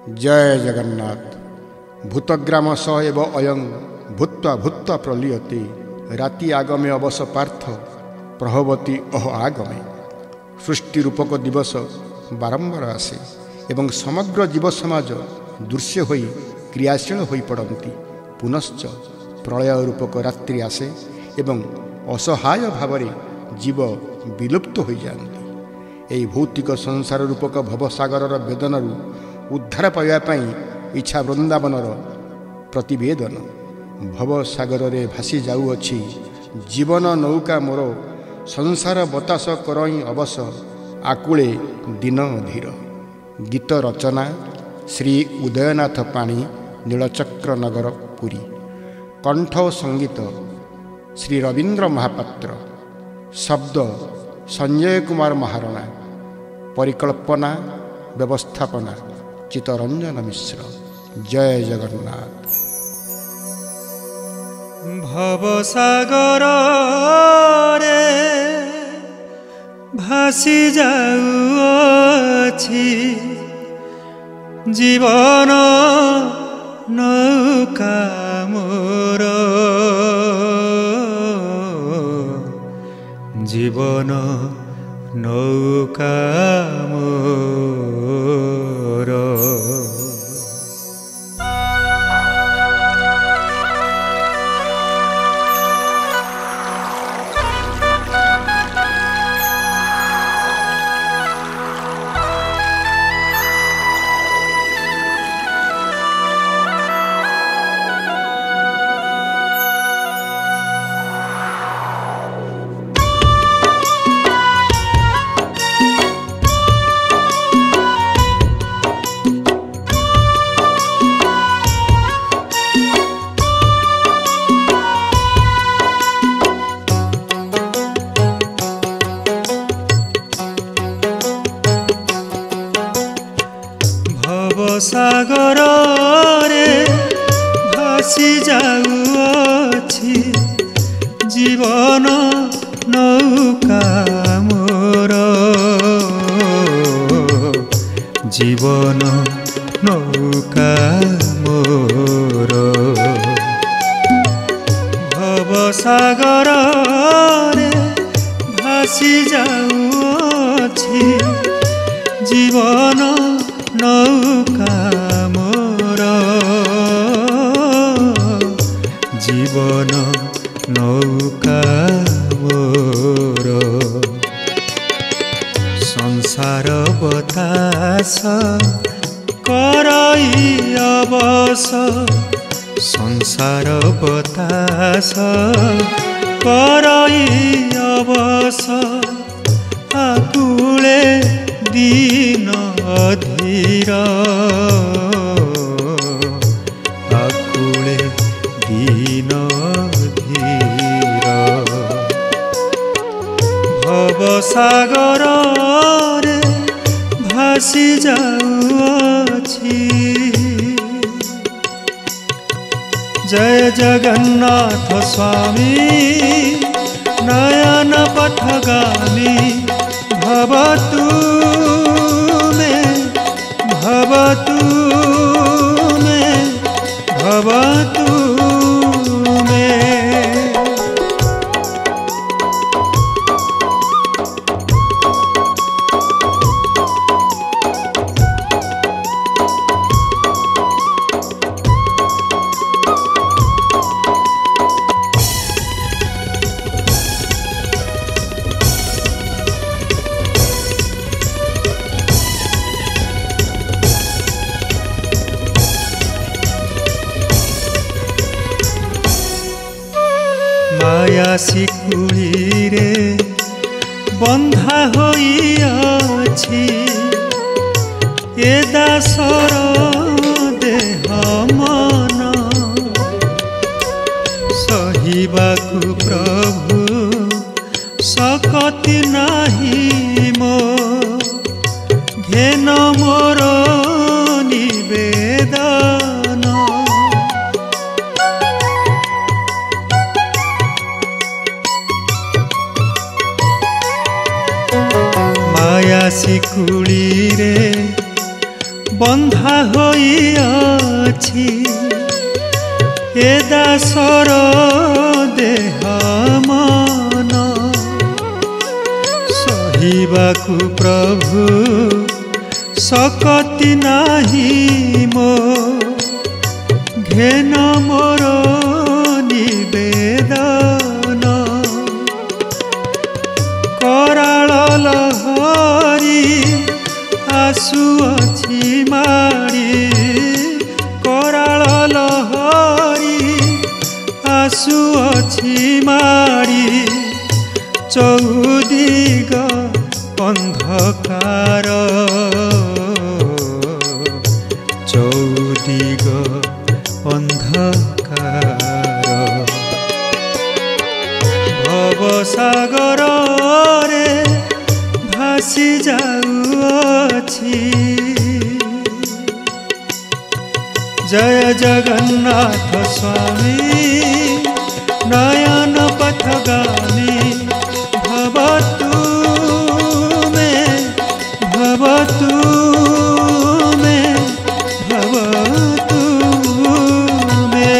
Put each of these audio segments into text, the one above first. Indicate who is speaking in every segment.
Speaker 1: जय जगन्नाथ। भूतग्राम स एव अयं भूत्वा भूत्वा प्रलीयते राति आगमे अवस पार्थ प्रभवती अह आगमे। सृष्टि रूपक दिवस बारंबार आसे एवं समग्र जीव समाज दृश्य होई क्रियाशील होई पड़ती। पुनश्च प्रलय रूपक रात्रि आसे एवं असहाय भावरे जीव विलुप्त हो जाती। यही भौतिक संसार रूपक भवसागर वेदनरू उद्धार पाइबापी इच्छा वृंदावनर प्रतिवेदन। भवसागर रे भासी जाऊँगी जीवन नौका मोर संसार बतास करई अवस आकुले दिन धीर। गीत रचना श्री उदयनाथ पाणी नीलचक्र नगर पुरी। कंठ संगीत श्री रवींद्र महापात्र। शब्द संजय कुमार महारणा। परिकल्पना व्यवस्थापना चित्तरंजन मिश्र। जय जगन्नाथ।
Speaker 2: भवसागर रे भासी जाऊँगी जीवन नौका मोर। जीवन नौका मोर। सागर रे भासी जाऊँगी जीवन नौका मोर। जीवन नौका मोर। भवसागर रे भासी जाऊँगी जीवन नौका मोर। जीवन नौका मोर। संसार बतास करई अवस। संसार बतास करई अवस आकुले दीन धीर। आकुले दीन धीर। भवसागर रे भासी जाऊँगी। जय जगन्नाथ स्वामी नयन पथगामी भवतु भवतु में भवतु में। माया शिकुली रे बंधा होई अछि ए दासर देह मन। सहिबाकु प्रभु सकति नाही मो घेन मोर निवेदन। माया शिकुली रे बंधा होइअछि ए दासर देह मन सहिबाकु प्रभु सकति नाही मो घेन मोर निवेदन कराल लहरी आसुअछि माड़ी कराल लहरी आसुअछि माड़ी चौदिग अंधकार चौदिग अंधकार भवसागर रे भासी जाउअछि जय जगन्नाथ स्वामी नयन पथगामी भवतु मे भवतु मे भवतु मे।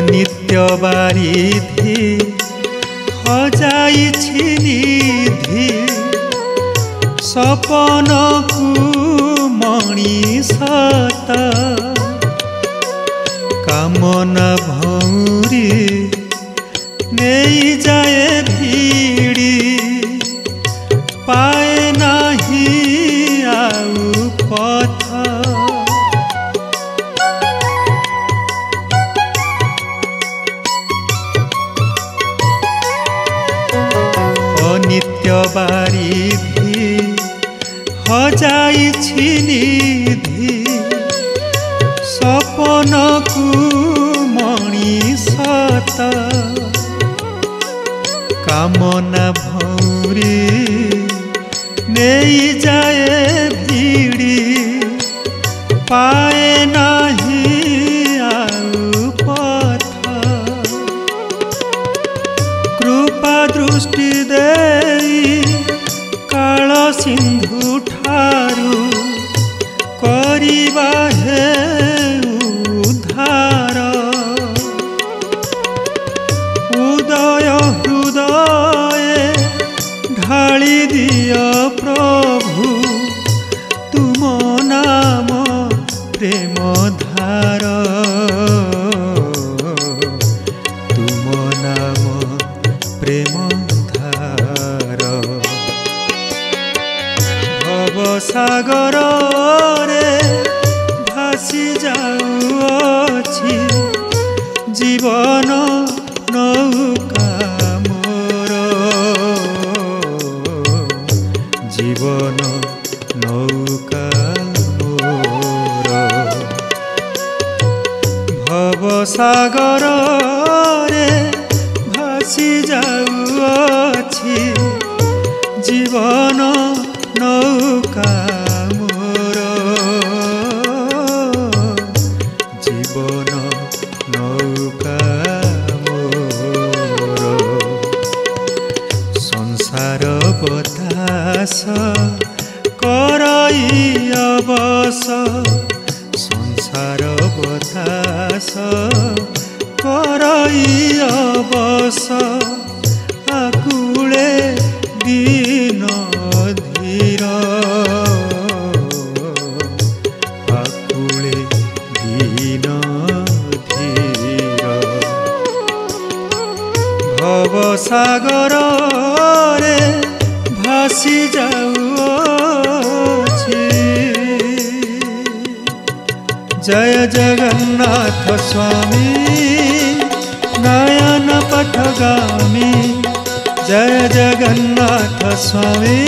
Speaker 2: नित्य बारिधि हजाइछि निधि सपन को मणिसत कामना भौरी नहीं जाए भीड़ी पाए नाही आउ पथ नित्य बारिधि हजाइछि निधि सपन को मणिसत कामना भौरी नहीं जाए भीड़ी पाए नाही आउ पथ कृपा दृष्टि देई काल सिंधु ठारू करिबा हे उद्धार उदय हृदय ढाली दिय प्रभु तुम नाम प्रेम धार तुम नाम प्रेम धार भवसागर रे भासी जाउअछि जीवन नौका मोर जीवन नौका मोर भवसागर रे भासी जाउअछि जीवन नौका मोर जीवन नौका मोर संसार बतास करई अवस संसार बतास करई अवस आकुले दीन धीर आकुले दीन धीर भवसागर रे भासी जाउअछि जय जगन्नाथ स्वामी नयन पथगामी जय जगन्नाथ स्वामी